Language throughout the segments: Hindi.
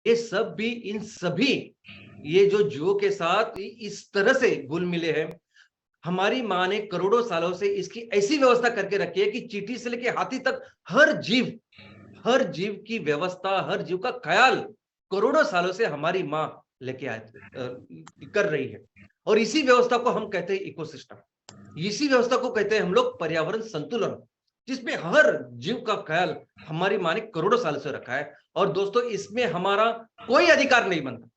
ये सब भी इन सभी ये जो जुओं के साथ इस तरह से घुल मिले हैं। हमारी माँ ने करोड़ों सालों से इसकी ऐसी व्यवस्था करके रखी है कि चींटी से लेके हाथी तक हर जीव की व्यवस्था, हर जीव का ख्याल करोड़ों सालों से हमारी माँ लेके कर रही है। और इसी व्यवस्था को हम कहते हैं इकोसिस्टम। इसी व्यवस्था को कहते हैं हम लोग पर्यावरण संतुलन, जिसमें हर जीव का ख्याल हमारी माँ ने करोड़ों साल से रखा है। और दोस्तों, इसमें हमारा कोई अधिकार नहीं बनता,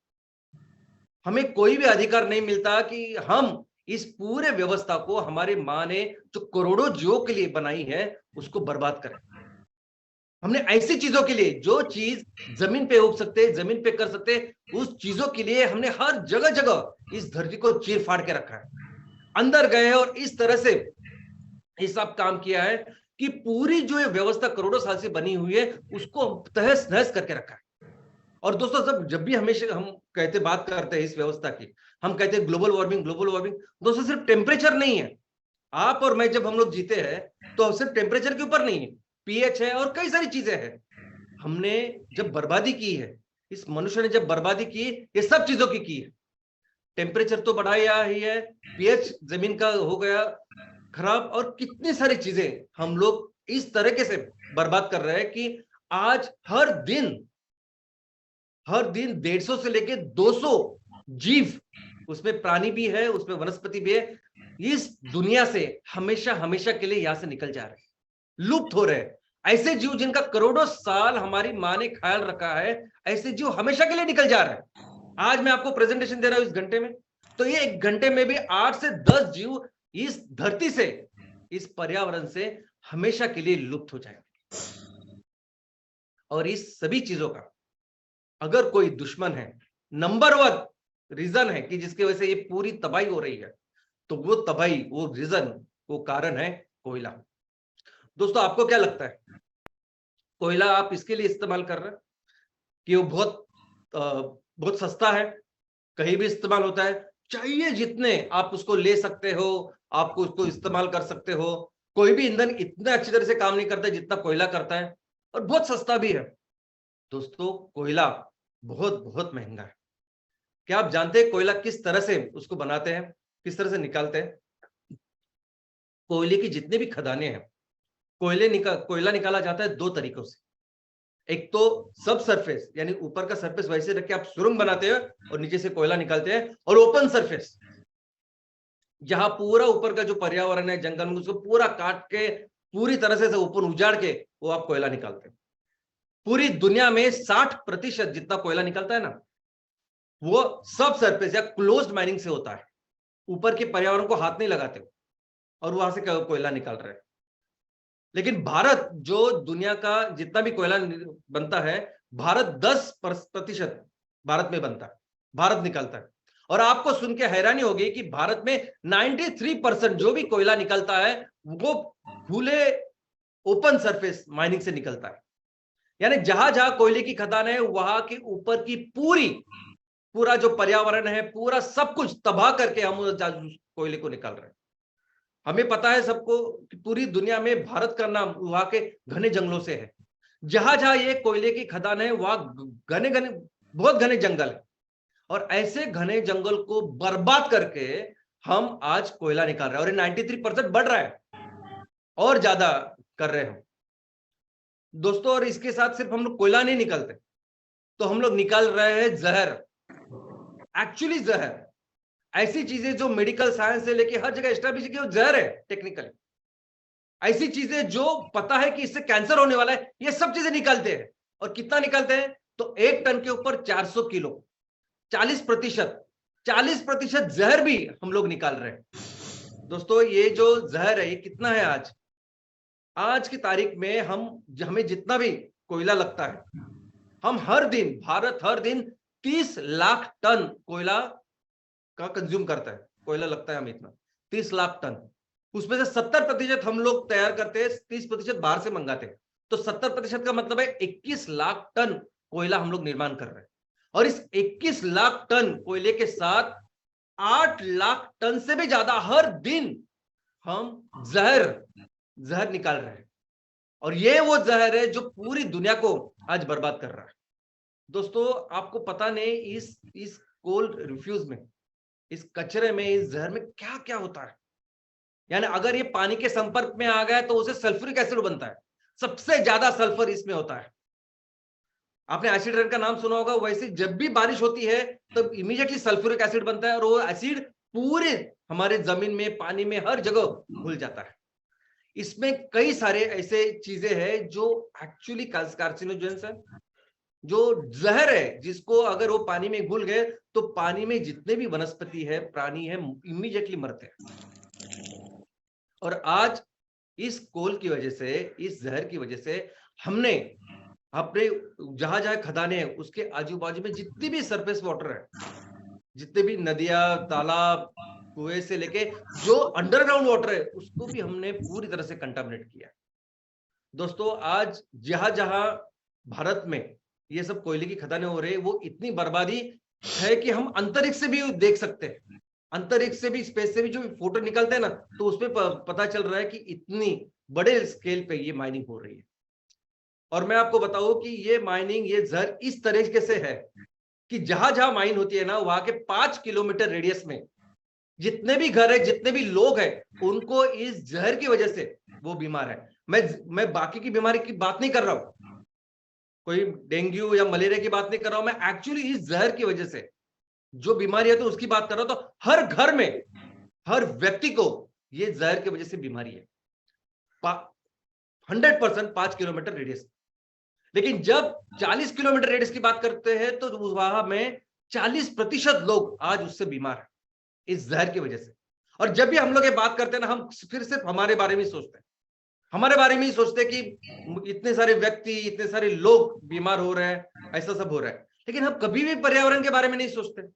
हमें कोई भी अधिकार नहीं मिलता कि हम इस पूरे व्यवस्था को हमारे माँ ने जो करोड़ों जीवों के लिए बनाई है उसको बर्बाद करें। हमने ऐसी चीजों के लिए, जो चीज जमीन पे उग सकते, जमीन पे कर सकते, उस चीजों के लिए हमने हर जगह जगह इस धरती को चीर फाड़ के रखा है, अंदर गए और इस तरह से ये सब काम किया है कि पूरी जो ये व्यवस्था करोड़ों साल से बनी हुई है उसको तहस नहस करके रखा है। और दोस्तों, जब भी हमेशा हम कहते बात करते हैं इस व्यवस्था की, हम कहते हैं ग्लोबल वार्मिंग, ग्लोबल वार्मिंग। दोस्तों, सिर्फ टेम्परेचर नहीं है। आप और मैं जब हम लोग जीते हैं तो सिर्फ टेम्परेचर के ऊपर नहीं है, पीएच है और कई सारी चीजें हैं। हमने जब बर्बादी की है, इस मनुष्य ने जब बर्बादी की, ये सब चीजों की है। टेम्परेचर तो बढ़ाया ही है, पीएच जमीन का हो गया खराब, और कितनी सारी चीजें हम लोग इस तरीके से बर्बाद कर रहे हैं कि आज हर दिन 150 से लेके 200 जीव, उसमें प्राणी भी है, उसमें वनस्पति भी है, इस दुनिया से हमेशा हमेशा के लिए यहां से निकल जा रहे हैं, लुप्त हो रहे हैं। ऐसे जीव जिनका करोड़ों साल हमारी माँ ने ख्याल रखा है, ऐसे जीव हमेशा के लिए निकल जा रहे हैं। आज मैं आपको प्रेजेंटेशन दे रहा हूं इस घंटे में, तो ये एक घंटे में भी 8 से 10 जीव इस धरती से, इस पर्यावरण से हमेशा के लिए लुप्त हो जाएंगे। और इस सभी चीजों का अगर कोई दुश्मन है, नंबर 1 रीजन है कि जिसकी वजह से ये पूरी तबाही हो रही है, तो वो तबाही, वो रीजन, वो कारण है कोयला। दोस्तों, आपको क्या लगता है, कोयला आप इसके लिए इस्तेमाल कर रहे हैं कि वो बहुत सस्ता है, कहीं भी इस्तेमाल होता है, चाहिए जितने आप उसको ले सकते हो, आपको उसको इस्तेमाल कर सकते हो। कोई भी ईंधन इतने अच्छी तरह से काम नहीं करता जितना कोयला करता है, और बहुत सस्ता भी है। दोस्तों, कोयला बहुत बहुत महंगा है। क्या आप जानते हैं कोयला किस तरह से उसको बनाते हैं, किस तरह से निकालते हैं? कोयले की जितने भी खदानें हैं, कोयला निकाला जाता है 2 तरीकों से। एक तो सब सरफेस, यानी ऊपर का सरफेस वैसे रख के आप सुरंग बनाते हैं और नीचे से कोयला निकालते हैं, और ओपन सरफेस, जहां पूरा ऊपर का जो पर्यावरण है, जंगल में, उसको पूरा काट के पूरी तरह से ऊपर उजाड़ के वो आप कोयला निकालते हैं। पूरी दुनिया में 60% जितना कोयला निकलता है ना, वो सब सरफेस या क्लोज्ड माइनिंग से होता है। ऊपर के पर्यावरण को हाथ नहीं लगाते और वहां से कोयला निकाल रहे हैं। लेकिन भारत, जो दुनिया का जितना भी कोयला बनता है, भारत 10% भारत में बनता है, भारत निकलता है। और आपको सुन के हैरानी होगी कि भारत में 93% जो भी कोयला निकलता है वो खुले ओपन सरफेस माइनिंग से निकलता है। यानी जहां जहां कोयले की खदान है, वहां के ऊपर की पूरा जो पर्यावरण है, पूरा सब कुछ तबाह करके हम उस कोयले को निकाल रहे हैं। हमें पता है सबको कि पूरी दुनिया में भारत का नाम वहां के घने जंगलों से है। जहां जहां ये कोयले की खदान है, वहां घने घने, बहुत घने जंगल है, और ऐसे घने जंगल को बर्बाद करके हम आज कोयला निकाल रहे हैं, और ये 93% बढ़ रहा है, और ज्यादा कर रहे हैं दोस्तों। और इसके साथ सिर्फ हम लोग कोयला नहीं निकलते, तो हम लोग निकाल रहे हैं जहर, एक्चुअली जहर, ऐसी चीजें जो मेडिकल साइंस से लेके हर जगह एस्टैब्लिश की वो जहर है टेक्निकली। ऐसी चीजें जो पता है कि इससे कैंसर होने वाला है, ये सब चीजें निकालते हैं। और कितना निकालते हैं? तो 1 टन के ऊपर 400 किलो, 40%, 40% जहर भी हम लोग निकाल रहे हैं। दोस्तों, ये जो जहर है, ये कितना है आज की तारीख में, हमें जितना भी कोयला लगता है, हम हर दिन, भारत हर दिन 30 लाख टन कोयला का कंज्यूम करता है, कोयला लगता है हमें इतना, 30 लाख टन। उसमें से 70% हम लोग तैयार करते हैं, 30% बाहर से मंगाते हैं। तो 70% का मतलब है 21 लाख टन कोयला हम लोग निर्माण कर रहे हैं। और इस 21 लाख टन कोयले के साथ 8 लाख टन से भी ज्यादा हर दिन हम जहर निकाल रहे हैं। और ये वो जहर है जो पूरी दुनिया को आज बर्बाद कर रहा है। दोस्तों आपको पता नहीं इस कोल रिफ्यूज में, इस कचरे में, इस जहर में क्या क्या होता है। यानी अगर ये पानी के संपर्क में आ गया तो उसे सल्फ्यूरिक एसिड बनता है, सबसे ज्यादा सल्फर इसमें होता है। आपने एसिड रेन का नाम सुना होगा, वैसे जब भी बारिश होती है तब इमीडिएटली सल्फ्यूरिक एसिड बनता है और वो एसिड पूरे हमारे जमीन में, पानी में, हर जगह घुल जाता है। इसमें कई सारे ऐसे चीजें हैं जो एक्चुअली कार्सिनोजेंस है, जो जहर है, जिसको अगर वो पानी में घुल गए तो पानी में जितने भी वनस्पति है, प्राणी है, इमीडिएटली मरते हैं। और आज इस कोल की वजह से, इस जहर की वजह से हमने अपने जहां जहां खदानें हैं उसके आजू बाजू में जितनी भी सरफेस वाटर है, जितने भी नदियां, तालाब, कुएं से लेके जो अंडरग्राउंड वाटर है, उसको भी हमने पूरी तरह से कंटामिनेट किया। दोस्तों आज जहां जहां भारत में ये सब कोयले की खदानें हो रही है, वो इतनी बर्बादी है कि हम अंतरिक्ष से भी देख सकते हैं। अंतरिक्ष से भी, स्पेस से भी जो फोटो निकलते हैं ना, तो उसमें पता चल रहा है कि इतनी बड़े स्केल पे ये माइनिंग हो रही है। और मैं आपको बताऊं कि ये माइनिंग, ये जहर इस तरीके से है कि जहां जहां माइन होती है ना, वहां के 5 किलोमीटर रेडियस में जितने भी घर है, जितने भी लोग हैं, उनको इस जहर की वजह से वो बीमार है। मैं बाकी की बीमारी की बात नहीं कर रहा हूं, कोई डेंगू या मलेरिया की बात नहीं कर रहा हूं, मैं एक्चुअली इस जहर की वजह से जो बीमारी है तो उसकी बात कर रहा हूं। तो हर घर में, हर व्यक्ति को ये जहर की वजह से बीमारी है, 100% 5 किलोमीटर रेडियस। लेकिन जब 40 किलोमीटर रेडियस की बात करते हैं तो वहां में 40% लोग आज उससे बीमार है, इस जहर की वजह से। और जब भी हम लोग ये बात करते हैं ना, हम फिर सिर्फ हमारे बारे में ही सोचते हैं, हमारे बारे में ही सोचते हैं कि इतने सारे व्यक्ति, इतने सारे लोग बीमार हो रहे हैं, ऐसा सब हो रहा है। लेकिन हम कभी भी पर्यावरण के बारे में नहीं सोचते।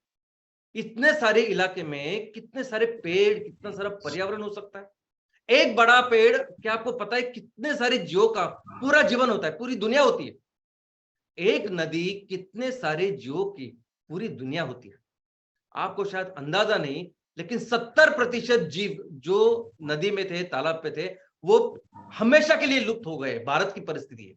इतने सारे इलाके में कितने सारे पेड़, कितना सारा पर्यावरण हो सकता है। एक बड़ा पेड़, क्या आपको पता है कितने सारे जीवों का पूरा जीवन होता है, पूरी दुनिया होती है। एक नदी कितने सारे जीवों की पूरी दुनिया होती है। आपको शायद अंदाजा नहीं, लेकिन 70% जीव जो नदी में थे, तालाब पे थे, वो हमेशा के लिए लुप्त हो गए। भारत की परिस्थिति है,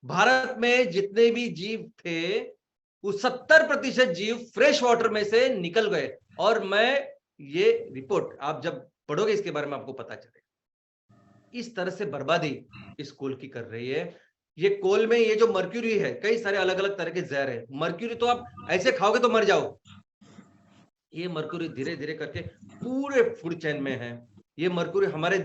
भारत में जितने भी जीव थे वो 70% जीव फ्रेश वाटर में से निकल गए। और मैं ये रिपोर्ट आप जब पढ़ोगे इसके बारे में आपको पता चलेगा। इस तरह से बर्बादी इस कोल की कर रही है। ये कोल में ये जो मर्क्यूरी है, कई सारे अलग अलग तरह के जहर है। मर्क्यूरी तो आप ऐसे खाओगे तो मर जाओ, ये मर्क्यूरी धीरे धीरे करके पूरे फूड चेन में है। ये मर्क्यूरी हमारे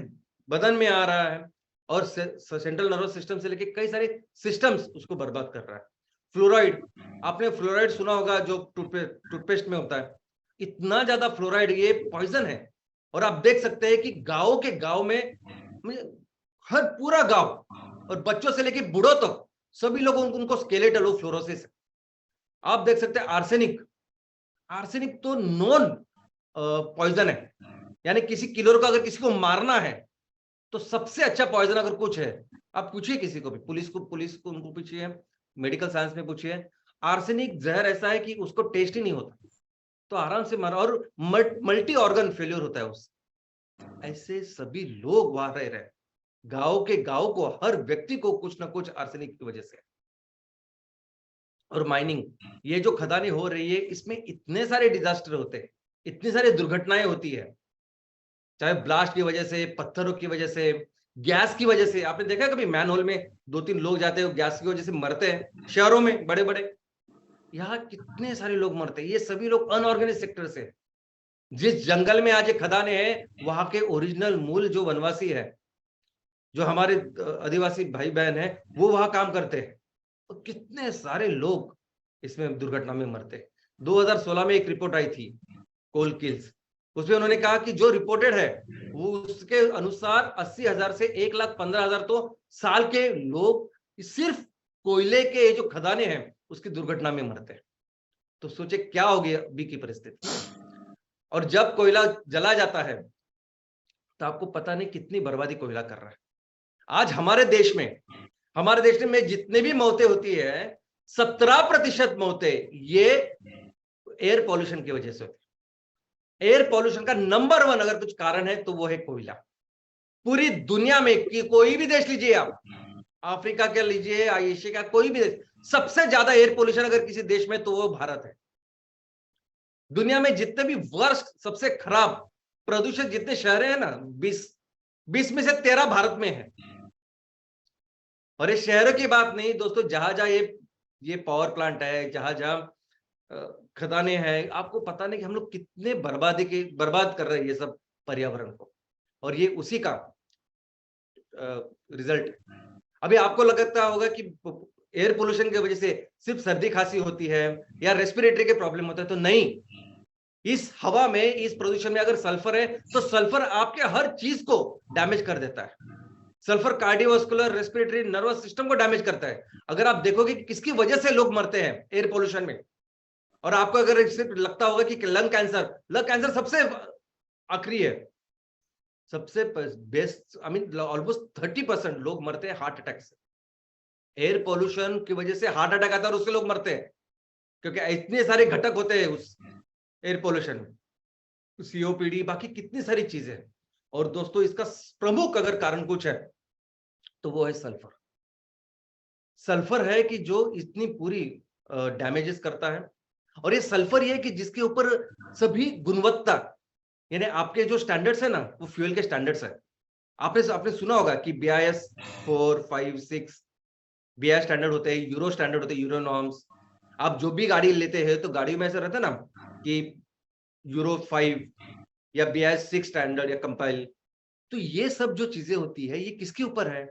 बदन में आ रहा है और सेंट्रल नर्वस सिस्टम से लेके कई सारे सिस्टम्स उसको बर्बाद कर रहा है। फ्लोराइड, आपने फ्लोराइड सुना होगा, जो टूथपेस्ट में होता है। इतना ज्यादा फ्लोराइड, ये पॉइजन है। और आप देख सकते हैं कि गांव के गांव में, हर पूरा गांव और बच्चों से लेके बूढ़ों तक सभी लोग उनको स्केलेटल फ्लोरोसिस। आप देख सकते हैं आर्सेनिक, आर्सेनिक तो नॉन पॉइजन है। यानी किसी किलर को अगर किसी को मारना है तो सबसे अच्छा पॉइजन अगर कुछ है, आप पूछिए किसी को भी, पुलिस को उनको पूछिए, मेडिकल साइंस में पूछिए, आर्सेनिक जहर ऐसा है कि उसको टेस्ट ही नहीं होता, तो आराम से मारा, और मल्टी ऑर्गन फेल्योर होता है उससे। ऐसे सभी लोग वहां रह रहे, गांव के गांव को, हर व्यक्ति को कुछ ना कुछ आर्सेनिक की वजह से। और माइनिंग, ये जो खदानें हो रही है, इसमें इतने सारे डिजास्टर होते हैं, इतनी सारी दुर्घटनाएं होती है, चाहे ब्लास्ट की वजह से, पत्थरों की वजह से, गैस की वजह से। आपने देखा कभी मैनहोल में 2-3 लोग जाते हैं, गैस की वजह से मरते हैं, शहरों में बड़े बड़े, यहाँ कितने सारे लोग मरते हैं। ये सभी लोग अनऑर्गेनाइज सेक्टर से। जिस जंगल में आज ये खदानें हैं, वहां के ओरिजिनल मूल जो वनवासी है, जो हमारे आदिवासी भाई बहन है, वो वहां काम करते हैं। तो कितने सारे लोग इसमें दुर्घटना में मरते। 2016 में एक रिपोर्ट आई थी, कोल किल्स, उसमें उन्होंने कहा कि जो रिपोर्टेड है वो उसके अनुसार 80,000 से 1,15,000 तो साल के लोग सिर्फ कोयले के जो खदानें हैं उसकी दुर्घटना में मरते हैं। तो सोचे क्या होगी अभी की परिस्थिति। और जब कोयला जला जाता है तो आपको पता नहीं कितनी बर्बादी कोयला कर रहा है। आज हमारे देश में जितने भी मौतें होती है, 17% मौतें ये एयर पॉल्यूशन की वजह से होती है। एयर पॉल्यूशन का नंबर 1 अगर कुछ कारण है तो वो है कोयला। पूरी दुनिया में कोई भी देश लीजिए आप, अफ्रीका के लीजिए, एशिया का कोई भी देश, सबसे ज्यादा एयर पोल्यूशन अगर किसी देश में तो वो भारत है। दुनिया में जितने भी वर्स्ट, सबसे खराब प्रदूषण जितने शहर हैं ना, 20 में से 13 भारत में है। और ये शहरों की बात नहीं दोस्तों, जहां जहां ये पावर प्लांट है, जहां जहां खदानें हैं, आपको पता नहीं कि हम लोग कितने बर्बाद कर रहे हैं ये सब पर्यावरण को, और ये उसी का रिजल्ट। अभी आपको लगता होगा कि एयर पोल्यूशन की वजह से सिर्फ सर्दी खांसी होती है या रेस्पिरेटरी के प्रॉब्लम होता है, तो नहीं। इस हवा में, इस प्रदूषण में अगर सल्फर है तो सल्फर आपके हर चीज को डैमेज कर देता है। Sulphur cardiovascular, respiratory, nervous system को डैमेज करता है। अगर आप देखोगे कि किसकी वजह से लोग मरते हैं एयर पोल्यूशन में, और आपको अगर इससे लगता होगा कि लंग कैंसर सबसे आखिरी है, सबसे बेस्ट, आई मीन ऑलमोस्ट 30% लोग मरते हैं हार्ट अटैक से। एयर पोल्यूशन की वजह से हार्ट अटैक आता है और उससे लोग मरते हैं, क्योंकि इतने सारे घटक होते हैं उस एयर पोल्यूशन में, सीओपीडी, बाकी कितनी सारी चीजें। और दोस्तों इसका प्रमुख अगर कारण कुछ है तो वो है सल्फर। सल्फर है कि जो इतनी पूरी डैमेजेस करता है। और ये सल्फर ये है कि जिसके ऊपर सभी गुणवत्ता, यानी आपके जो स्टैंडर्ड्स है ना, वो फ्यूल के स्टैंडर्ड्स है। आपने सुना होगा कि BIS 4, 5, 6 BIS स्टैंडर्ड होते हैं, यूरो स्टैंडर्ड होते हैं, यूरो नॉर्म्स। आप जो भी गाड़ी लेते हैं तो गाड़ी में ऐसा रहता है ना कि यूरो 5 या BIS 6 स्टैंडर्ड या कंपाइल। तो ये सब जो चीजें होती है ये किसके ऊपर है?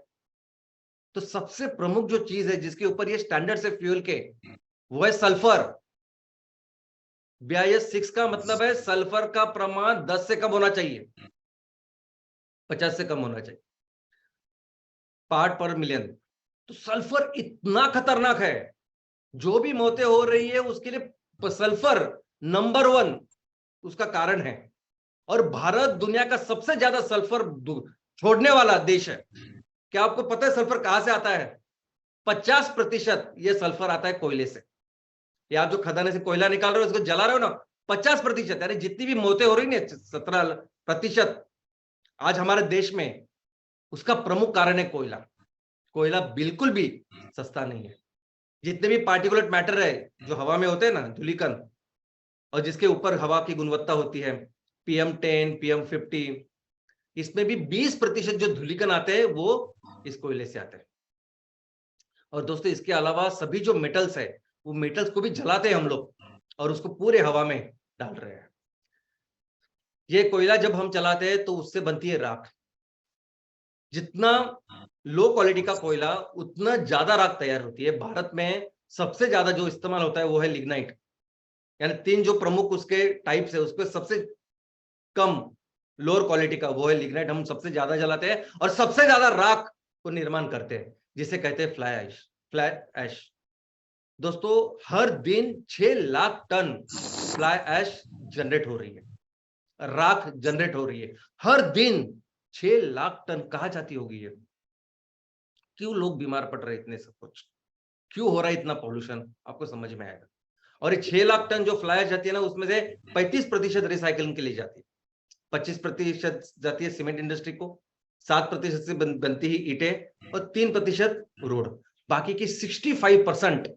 तो सबसे प्रमुख जो चीज है जिसके ऊपर ये स्टैंडर्ड्स है फ्यूल के, वो है सल्फर। BIS 6 का मतलब है सल्फर का प्रमाण 10 से कम होना चाहिए, 50 से कम होना चाहिए पार्ट पर मिलियन। तो सल्फर इतना खतरनाक है, जो भी मौतें हो रही है उसके लिए सल्फर नंबर 1 उसका कारण है। और भारत दुनिया का सबसे ज्यादा सल्फर छोड़ने वाला देश है। क्या आपको पता है सल्फर कहां से आता है? 50% ये सल्फर आता है कोयले से। या आप जो खदाने से कोयला निकाल रहे हो, उसको जला रहे हो ना, 50%, यानी जितनी भी मौतें हो रही है 17% आज हमारे देश में, उसका प्रमुख कारण है कोयला। कोयला बिल्कुल भी सस्ता नहीं है। जितने भी पार्टिकुलेट मैटर है जो हवा में होते हैं ना, धूलिकण, और जिसके ऊपर हवा की गुणवत्ता होती है, PM10, PM50, इसमें भी 20% जो धूलिकण आते हैं वो इस कोयले से आते हैं। और दोस्तों इसके अलावा सभी जो मेटल्स है, वो मेटल्स को भी जलाते हैं हम लोग और उसको पूरे हवा में डाल रहे हैं। ये कोयला जब हम चलाते हैं तो उससे बनती है राख। जितना लो क्वालिटी का कोयला उतना ज्यादा राख तैयार होती है। भारत में सबसे ज्यादा जो इस्तेमाल होता है वो है लिग्नाइट, यानी 3 जो प्रमुख उसके टाइप्स है, उसपे सबसे कम लोअर क्वालिटी का वो है लिग्नाइट। हम सबसे ज्यादा जलाते हैं और सबसे ज्यादा राख को निर्माण करते हैं, जिसे कहते हैं फ्लाई ऐश। दोस्तों हर दिन 6 lakh ton fly ash generate हो रही है, राख जनरेट हो रही है हर दिन। 6 लाख टन कहाँ जाती होगी ये? क्यों लोग बीमार पड़ रहे, इतने सब कुछ क्यों हो रहा है, इतना पॉल्यूशन, आपको समझ में आएगा। और ये 6 लाख टन जो फ्लाई ऐश जाती है ना, उसमें से 35% रिसाइकलिंग के लिए जाती है, 25% जाती है सीमेंट इंडस्ट्री को, 7% से बनती ही ईंटें, और 3% रोड। बाकी की 65%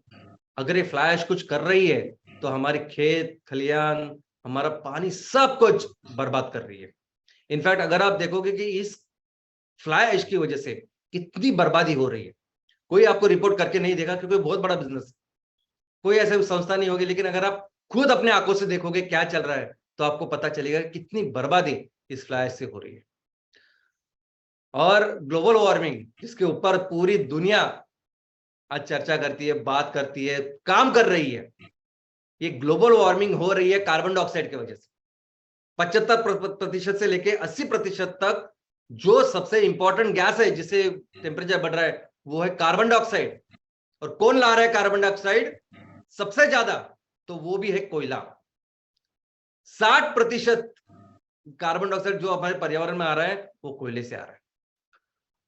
अगर ये फ्लाई ऐश कुछ कर रही है तो हमारे खेत खलियान, हमारा पानी, सब कुछ बर्बाद कर रही है। इनफैक्ट अगर आप देखोगे कि इस फ्लाई ऐश की वजह से कितनी बर्बादी हो रही है, कोई आपको रिपोर्ट करके नहीं देगा क्योंकि बहुत बड़ा बिजनेस है, कोई ऐसी संस्था नहीं होगी। लेकिन अगर आप खुद अपने आंखों से देखोगे क्या चल रहा है तो आपको पता चलेगा कितनी बर्बादी इस फ्लाई ऐश से हो रही है। और ग्लोबल वार्मिंग, जिसके ऊपर पूरी दुनिया आज चर्चा करती है, बात करती है, काम कर रही है, ये ग्लोबल वार्मिंग हो रही है कार्बन डाइऑक्साइड की वजह से। 75% से लेके 80% तक जो सबसे इंपॉर्टेंट गैस है जिससे टेम्परेचर बढ़ रहा है वो है कार्बन डाइऑक्साइड। और कौन ला रहा है कार्बन डाइऑक्साइड सबसे ज्यादा? तो वो भी है कोयला। 60% कार्बन डाइऑक्साइड जो हमारे पर्यावरण में आ रहा है वो कोयले से आ रहा है।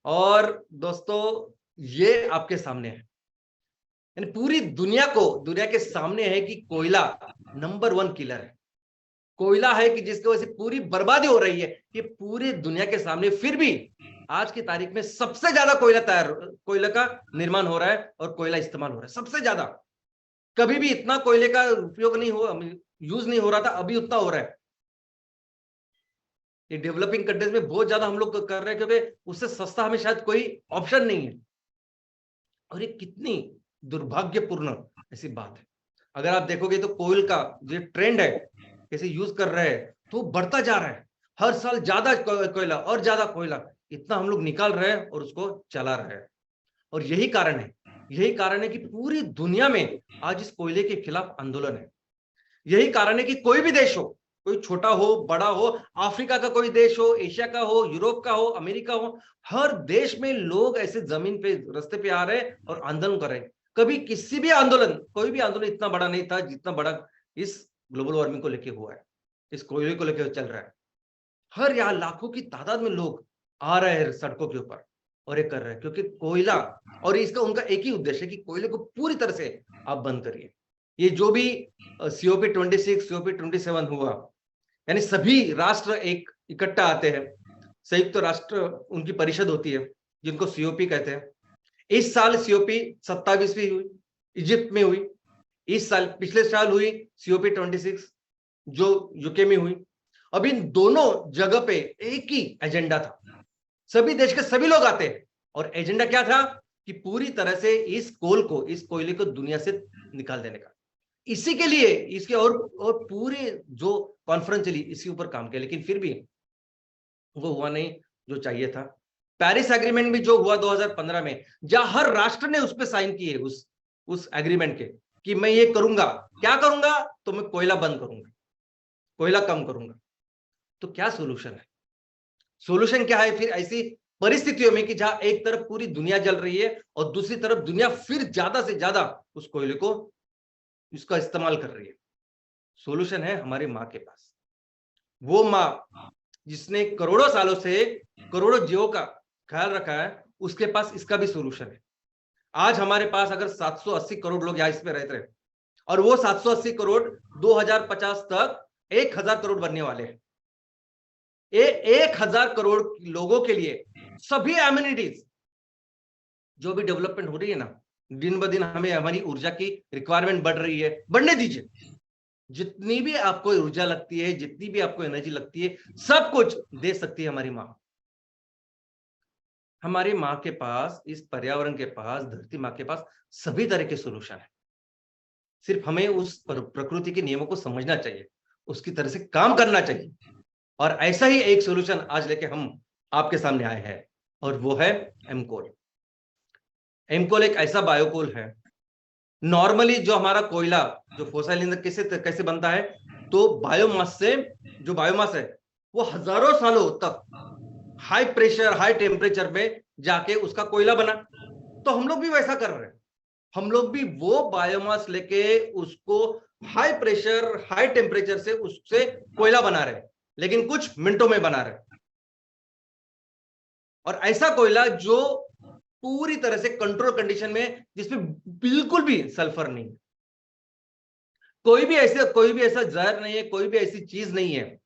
और दोस्तों ये आपके सामने है, यानी पूरी दुनिया के सामने है कि कोयला नंबर 1 किलर है। कोयला है कि जिसकी वजह से पूरी बर्बादी हो रही है, ये पूरी दुनिया के सामने। फिर भी आज की तारीख में सबसे ज्यादा कोयला का निर्माण हो रहा है और कोयला इस्तेमाल हो रहा है सबसे ज्यादा। कभी भी इतना कोयले का उपयोग नहीं हो, यूज नहीं हो रहा था, अभी उतना हो रहा है। ये डेवलपिंग कंट्रीज में बहुत ज्यादा हम लोग कर रहे हैं क्योंकि उससे सस्ता हमें शायद कोई ऑप्शन नहीं है। और ये कितनी दुर्भाग्यपूर्ण ऐसी बात है। अगर आप देखोगे तो कोयल का जो ट्रेंड है कैसे यूज कर रहे हैं तो बढ़ता जा रहा है। हर साल ज्यादा कोयला और ज्यादा कोयला इतना हम लोग निकाल रहे हैं और उसको चला रहे हैं। और यही कारण है कि पूरी दुनिया में आज इस कोयले के खिलाफ आंदोलन है। यही कारण है कि कोई भी देश हो, कोई छोटा हो बड़ा हो, अफ्रीका का कोई देश हो, एशिया का हो, यूरोप का हो, अमेरिका हो, हर देश में लोग ऐसे जमीन पे रास्ते पे आ रहे हैं और आंदोलन कर रहे हैं। कभी किसी भी आंदोलन, कोई भी आंदोलन इतना बड़ा नहीं था जितना बड़ा इस ग्लोबल वार्मिंग को लेके हुआ है, इस कोयले को लेकर चल रहा है। हर यहाँ लाखों की तादाद में लोग आ रहे हैं सड़कों के ऊपर और ये कर रहे हैं क्योंकि कोयला, और इसका उनका एक ही उद्देश्य है कि कोयले को पूरी तरह से आप बंद करिए। ये जो भी COP26 COP27 हुआ, यानी सभी राष्ट्र एक इकट्ठा आते हैं, संयुक्त राष्ट्र उनकी परिषद होती है जिनको COP कहते हैं। इस साल COP 27वीं हुई, इजिप्ट में हुई। इस साल, पिछले साल हुई COP26 जो यूके में हुई। अब इन दोनों जगह पे एक ही एजेंडा था, सभी देश के सभी लोग आते हैं और एजेंडा क्या था कि पूरी तरह से इस कोयले को दुनिया से निकाल देने का। इसी के लिए इसके और पूरे जो कॉन्फ्रेंस चली इसी ऊपर काम किया, लेकिन फिर भी वो हुआ नहीं जो चाहिए था। पेरिस एग्रीमेंट भी जो हुआ 2015 में, जहां हर राष्ट्र ने उस पर साइन किए उस एग्रीमेंट के कि मैं ये करूंगा, क्या करूंगा, तो मैं कोयला बंद करूंगा, कोयला कम करूंगा। तो क्या सोल्यूशन है? सोल्यूशन क्या है फिर ऐसी परिस्थितियों में कि जहां एक तरफ पूरी दुनिया जल रही है और दूसरी तरफ दुनिया फिर ज्यादा से ज्यादा उस कोयले को इसका इस्तेमाल कर रही है? सोल्यूशन है हमारी माँ के पास। वो माँ जिसने करोड़ों सालों से करोड़ों जीवों का ख्याल रखा है, उसके पास इसका भी सोल्यूशन है। आज हमारे पास अगर 780 करोड़ लोग यहाँ इसमें रहते हैं और वो 780 करोड़ 2050 तक 1000 करोड़ बनने वाले हैं। 1000 करोड़ लोगों के लिए सभी एमिनिटीज जो भी डेवलपमेंट हो रही है ना, दिन ब दिन हमें हमारी ऊर्जा की रिक्वायरमेंट बढ़ रही है, बढ़ने दीजिए। जितनी भी आपको ऊर्जा लगती है, जितनी भी आपको एनर्जी लगती है, सब कुछ दे सकती है हमारी माँ। हमारी माँ के पास, इस पर्यावरण के पास, धरती माँ के पास सभी तरह के सोल्यूशन है। सिर्फ हमें उस प्रकृति के नियमों को समझना चाहिए, उसकी तरह से काम करना चाहिए। और ऐसा ही एक सोल्यूशन आज लेके हम आपके सामने आए हैं और वो है एमकोल। एमकोल एक ऐसा बायोकोल है। नॉर्मली जो हमारा कोयला, जो फोसिल ईंधन कैसे बनता है, तो बायोमास से, जो बायोमास है वो हजारों सालों तक हाई प्रेशर हाई टेम्परेचर में जाके उसका कोयला बना। तो हम लोग भी वैसा कर रहे हैं। हम लोग भी वो बायोमास लेके उसको हाई प्रेशर हाई टेम्परेचर से उससे कोयला बना रहे हैं, लेकिन कुछ मिनटों में बना रहे। और ऐसा कोयला जो पूरी तरह से कंट्रोल कंडीशन में, जिसमें बिल्कुल भी सल्फर नहीं है, कोई भी ऐसा जहर नहीं है, कोई भी ऐसी चीज नहीं है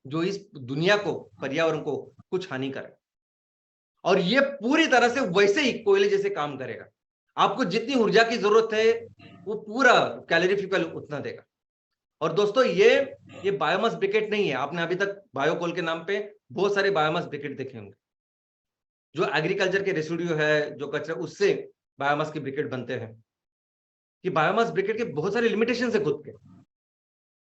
जो इस दुनिया को, पर्यावरण को कुछ हानि करे। और ये पूरी तरह से वैसे ही कोयले जैसे काम करेगा। आपको जितनी ऊर्जा की जरूरत है वो पूरा कैलोरीफिकल उतना देगा। और दोस्तों ये बायोमास ब्रिकेट नहीं है। आपने अभी तक बायोकोल के नाम पे बहुत सारे बायोमास ब्रिकेट देखे होंगे, जो एग्रीकल्चर के रेसिड्यू है, जो कचरा, उससे बायोमास के ब्रिकेट बनते हैं। कि बायोमास ब्रिकेट के बहुत सारे लिमिटेशन है खुद के।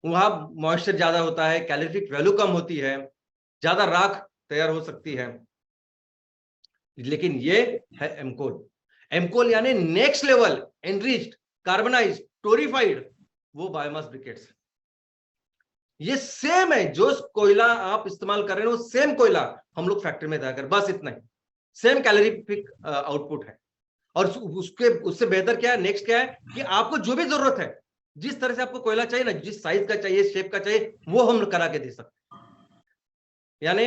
वहां मॉइस्चर ज्यादा होता है, कैलोरीफिक वैल्यू कम होती है, ज्यादा राख तैयार हो सकती है। लेकिन ये है एमकोल। एमकोल यानी नेक्स्ट लेवल एनरिच्ड, कार्बनाइज्ड, टोरिफाइड वो बायोमास ब्रिकेट्स। ये सेम है जो कोयला आप इस्तेमाल कर रहे हो, सेम कोयला हम लोग फैक्ट्री में तैयार कर, बस इतना ही। सेम कैलोरीफिक आउटपुट है। और उससे बेहतर क्या है, नेक्स्ट क्या है कि आपको जो भी जरूरत है, जिस तरह से आपको कोयला चाहिए ना, जिस साइज का चाहिए, शेप का चाहिए, वो हम करा के दे सकते हैं। यानी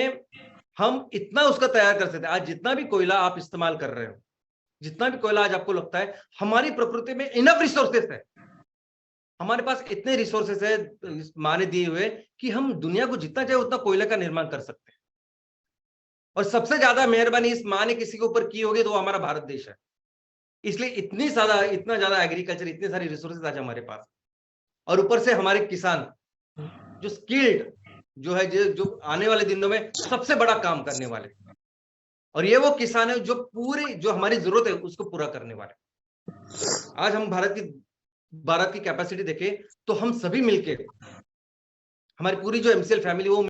हम इतना उसका तैयार कर सकते हैं। आज जितना भी कोयला आप इस्तेमाल कर रहे हो, जितना भी कोयला आज आपको लगता है, हमारी प्रकृति में इनफ रिसोर्सेस है। हमारे पास इतने रिसोर्सेस है माने दिए हुए कि हम दुनिया को जितना चाहे उतना कोयले का निर्माण कर सकते हैं। और सबसे ज्यादा मेहरबानी इस माँ ने किसी के ऊपर की होगी तो वो हमारा भारत देश है। इसलिए इतना ज्यादा एग्रीकल्चर, इतनी सारी रिसोर्सेज आज हमारे पास, और ऊपर से हमारे किसान जो स्किल्ड, जो है जो आने वाले दिनों में सबसे बड़ा काम करने वाले, और ये वो किसान है जो पूरी जो हमारी जरूरत है उसको पूरा करने वाले। आज हम भारत की कैपेसिटी देखें तो हम सभी मिलके, हमारी पूरी जो एमसीएल फैमिली वो